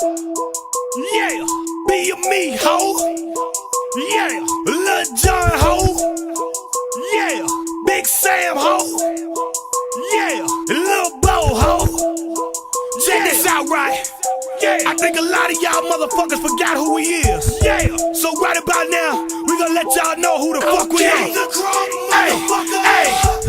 Yeah, be a me, ho. Yeah, Lil Jon, ho. Yeah, Big Sam, ho. Yeah, Lil Bo, ho. Check this out, right? Yeah, I think a lot of y'all motherfuckers forgot who we is. Yeah, so right about now, we gonna let y'all know who the fuck we are. Hey, hey,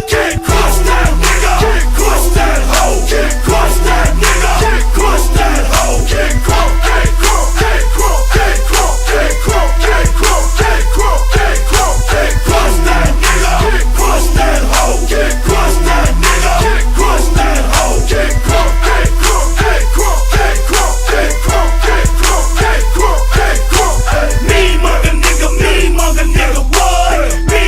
can't cross that nigga. Can't cross that hoe. Can't cross that nigga. Can't cross that hoe. Can't cross, can't cross, can't cross, can't cross, can't cross, can't cross, can't cross, can't cross, can't cross that nigga. Can't cross that hoe. Can't cross that nigga. Can't cross that hoe. Can't cross, can't cross, can't cross, can't cross, can't cross, can't cross, can't cross, can't cross. Me mugga nigga, what? Me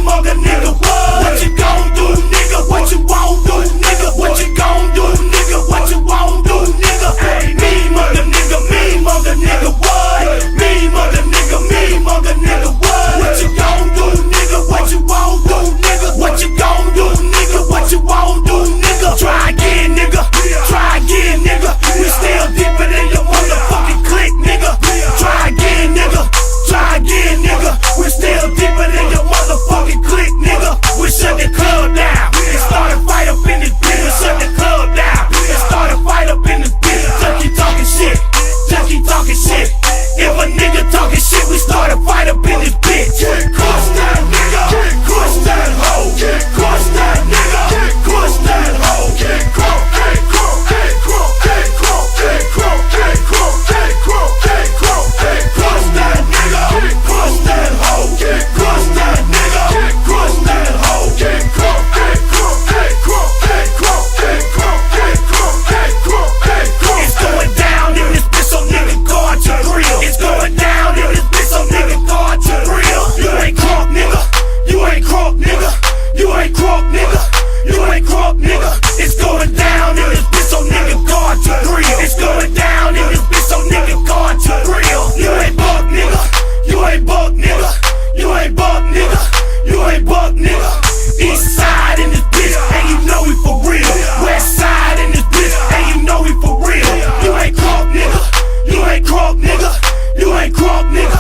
mugga nigga, what? What you gon' do, nigga? What you won't do, nigga? What you gon' do, nigga? What you won't do, nigga? Me mugga nigga, what? Me mugga nigga, what? What you gon' do, nigga? What you won't do, nigga? What you gon' do, nigga? What you won't do, nigga? Try again, nigga. Try again, nigga. We still deeper than your motherfucking clique, nigga. Try again, nigga. Try again, nigga. We still deeper than your motherfucking clique, nigga. We shut the club down. It started fight up in this bitch. We shut the club down. It started fight up in this bitch. Just keep talking shit. Just keep talking shit. If a nigga talking shit, we started fight up in this bitch. Can't cross that nigga. Can't cross that hoe. Can't cross that nigga. Can't cross that hoe. Can't cross, can't cross, can't cross, can't cross, can't cross, can't cross, can't cross, can't cross, can't cross that nigga. Can't cross that hoe. Can't cross that nigga. Can't cross that hoe. Can't cross, can't cross, can't cross, can't cross, can't cross, can't cross, can't cross, can't cross. It's going down in this bitch, so nigga guard your grill. It's going down in this bitch, so nigga guard your grill. You ain't crunk, nigga. You ain't crunk, nigga. You ain't crunk, nigga. You ain't crunk, nigga. It's going down in this bitch, so nigga guard your grill. It's going down in this bitch, so nigga guard your grill. You ain't buck, nigga. You ain't buck, nigga. You ain't buck, nigga. You ain't buck, nigga. East side in this bitch, and you know we for real. West side in this bitch, and you know we for real. You ain't crunk, nigga. You ain't crunk, nigga. You ain't crunk, nigga.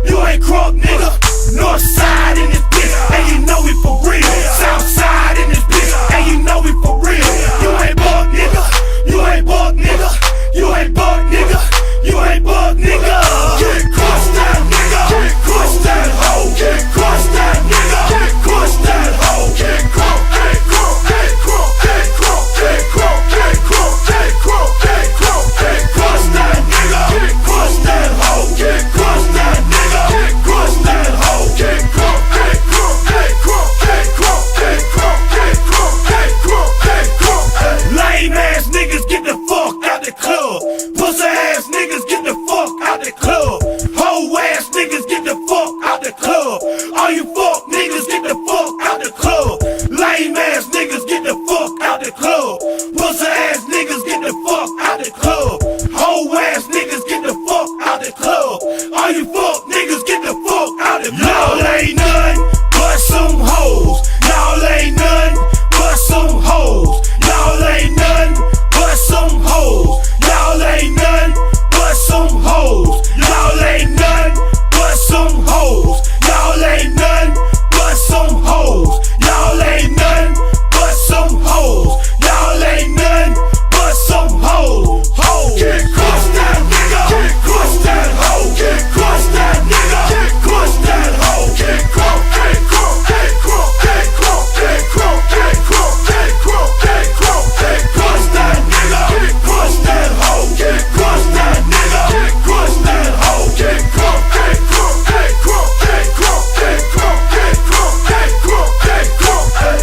You ain't crunk, nigga. North side in this bitch, and you know we for real. South side in this bitch, and you know we for real. You ain't buck, nigga. You ain't buck, nigga. You ain't buck, nigga. You ain't buck, nigga. Can't cross that nigga. Can't cross that hoe. Can't cross that nigga. Can't cross that hoe. Can't cross, can't cross, can't cross, can't cross, can't cross, can't cross, can't cross, can't cross, can't cross that nigga. Can't cross that hoe. Can't cross that nigga. Can't cross that hoe. Can't cross, can't cross, can't cross, can't cross, can't cross, can't cross, can't cross, can't cross. Lame ass niggas get the fuck out the club. Pussy ass niggas get the fuck out the club. Hoe ass niggas get the fuck out the club. All you fuck niggas get the fuck out the club. Lame ass niggas get the fuck out the club. Pussy ass niggas get the fuck out the club. Hoe ass niggas get the fuck out the club. All you fuck niggas get the fuck out the club. Y'all ain't none but some hoes. Y'all ain't none but some hoes. Y'all ain't none but some hoes. Y'all ain't none but some hoes. Y'all ain't none but some hoes. Y'all ain't none but some hoes. Y'all ain't none but some hoes. Y'all ain't none but some hoes. Can't cross that nigga. Can't cross that hoe. Can't cross that nigga. Can't cross that hoe. Can't cross, can't cross, can't cross, can't cross, can't cross, can't cross, can't cross, can't cross, can't cross that nigga. Can't cross that hoe. Can't cross that nigga. Can't cross that hoe. Can't cross, can't cross, can't cross, can't cross, can't cross, can't cross, can't cross, can't cross.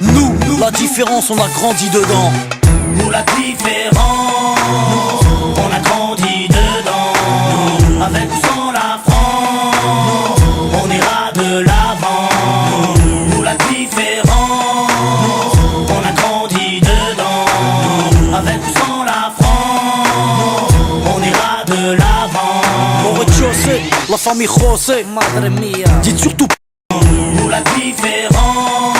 Nous, la différence, on a grandi dedans. Nous la différence, on a grandi dedans. Avec ou sans la France, on ira de l'avant. Nous la différence, on a grandi dedans. Avec ou sans la France, on ira de l'avant. Au rez-de-chaussée, la famille José, madre mia. Dites surtout Nous la différence,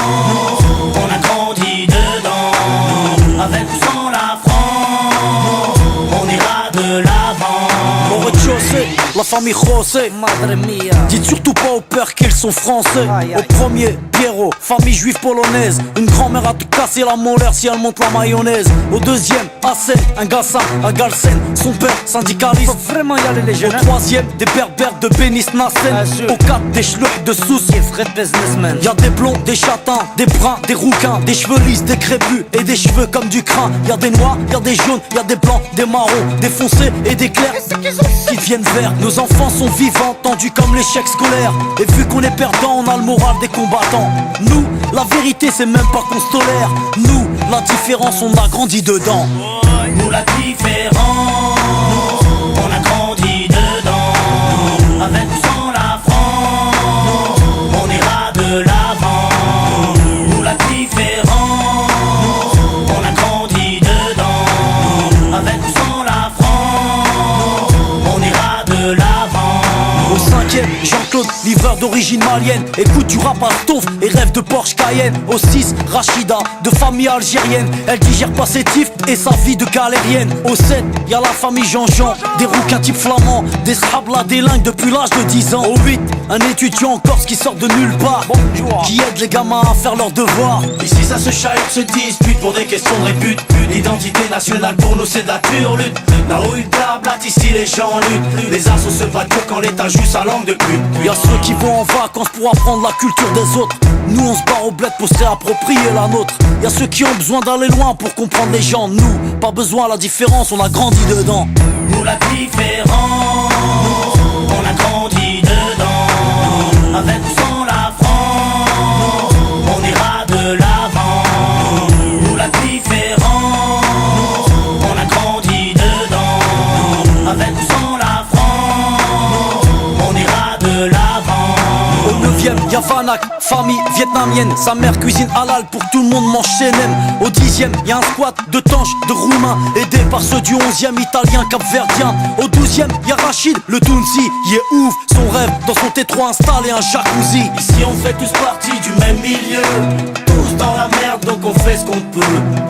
on a grandi dedans. Avec ou sans la France, on ira de l'avant. au rez-de-chaussée, la famille José, madre mia. Dites surtout pas au père qu'ils sont français. Au premier, Pierrot, famille juive polonaise. Une grand-mère a te casser la molaire si elle monte la mayonnaise. Au deuxième, Hassen, un Gassan, un Galsen. Son père, syndicaliste. Faut vraiment y aller les jeunes. Au troisième, des berbères de Bénis Nassen. Au quatre, des schlucks de Sousse. Y'a des blonds, des châtains, des bruns, des rouquins, des cheveux lisses, des crépus et des cheveux comme du crin. Y'a des noirs, y'a des jaunes, y'a des blancs, des marrons, des foncés et des clairs qui deviennent verts. Nos enfants sont vivants, tendus comme l'échec scolaire. Et vu qu'on est perdant, on a le moral des combattants. Nous, la vérité c'est même pas qu'on se tolère. Nous, la différence on a grandi dedans. Nous la différence, on a grandi dedans. Avec ou sans la France, on ira de l'avant. Nous la différence, on a grandi dedans. Avec ou sans la France, on ira de l'avant. Au cinquième, Jean-Claude, livreur d'origine malienne. Écoute du rap à Stouff et rêve de Porsche Cayenne. Au 6, Rachida, de famille algérienne. Elle digère pas ses tifs et sa vie de galérienne. Au 7, y'a la famille Jean-Jean, des rouquins type flamands, des scrablas délingues depuis l'âge de 10 ans. Au 8, un étudiant en Corse qui sort de nulle part, qui aide les gamins à faire leurs devoirs. Ici ça se chahute, se dispute pour des questions de répute. L'identité nationale pour nous c'est de la turlute. Là où une blablate, ici les gens luttent. Les assos se battent que quand l'état joue sa langue de pute. Y'a ceux qui vont en vacances pour apprendre la culture des autres. Nous on se barre au bled pour se réapproprier la nôtre. Y'a ceux qui ont besoin d'aller loin pour comprendre les gens. Nous, pas besoin, la différence, on a grandi dedans. Nous la différence, on a grandi dedans. Avec ou sans la France, on ira de l'avant. Nous la différence, on a grandi dedans. Avec ou sans la France, on ira de l'avant. Au 9ème, y'a Vanak, famille vietnamienne. Sa mère cuisine halal pour que tout le monde mange chez Nem. Au 10ème, y'a un squat de tanches, de roumains, aidé par ceux du 11ème, italien, capverdien. Au 12ème, y'a Rachid, le Tounsi, il est ouf. Son rêve, dans son T3 installé un jacuzzi. Ici on fait tous partie du même milieu. Tous dans la merde donc on fait ce qu'on peut.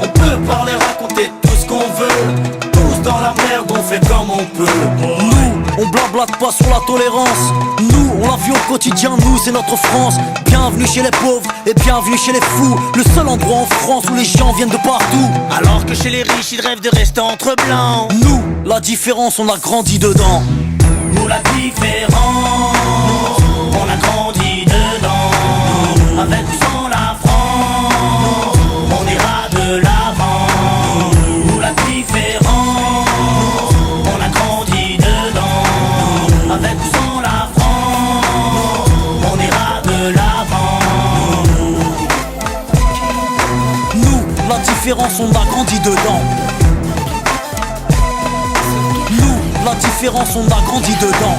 On peut parler, raconter tout ce qu'on veut. Tous dans la merde on fait comme on peut. Nous, on blablate pas sur la tolérance. Nous, on la vit au quotidien, nous c'est notre France. Bienvenue chez les pauvres et bienvenue chez les fous. Le seul endroit en France où les gens viennent de partout. Alors que chez les riches ils rêvent de rester entre blancs. Nous, la différence, on a grandi dedans. Nous la différence, on a grandi dedans. Avec ou sans la France, on ira de l'avant. Nous la différence, on a grandi dedans. Avec ou sans la France, on ira de l'avant. Nous, la différence, on a grandi dedans. Nous, la différence, on a grandi dedans.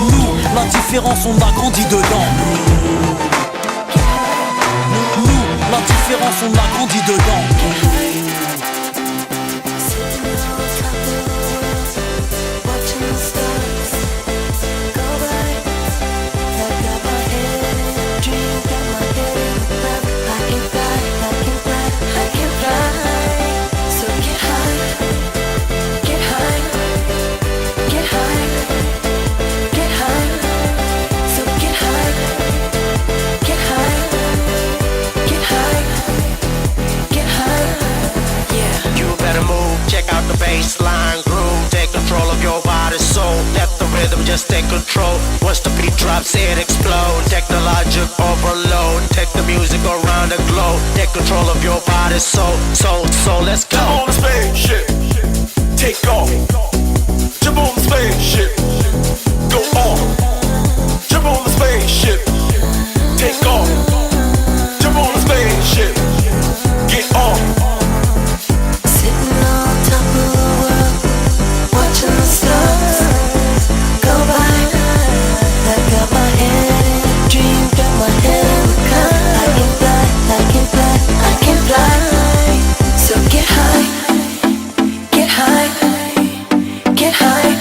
Nous, la différence, on a grandi dedans. Nous, la différence, on a grandi dedans. Baseline groove, take control of your body, soul. Let the rhythm just take control. Once the beat drops, it explode. Technologic overload. Take the music around the globe. Take control of your body, soul. Let's go. Jump on the spaceship, take off. Jump on the spaceship, go on. Jump on the spaceship, take off. Jump on the spaceship, get on. Sitting on top of the world, watching the stars go by. I got my head in a dream, got my head in the cloud. I can fly, I can fly, I can fly. So get high, get high, get high.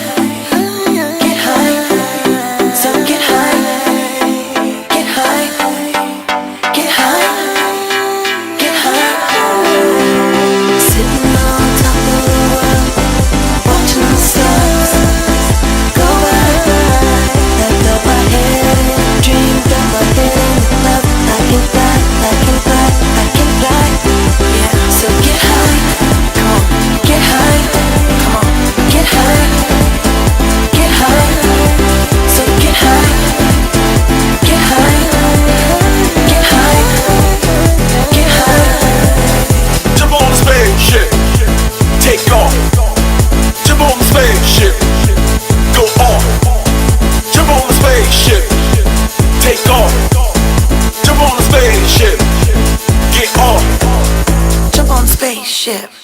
ship.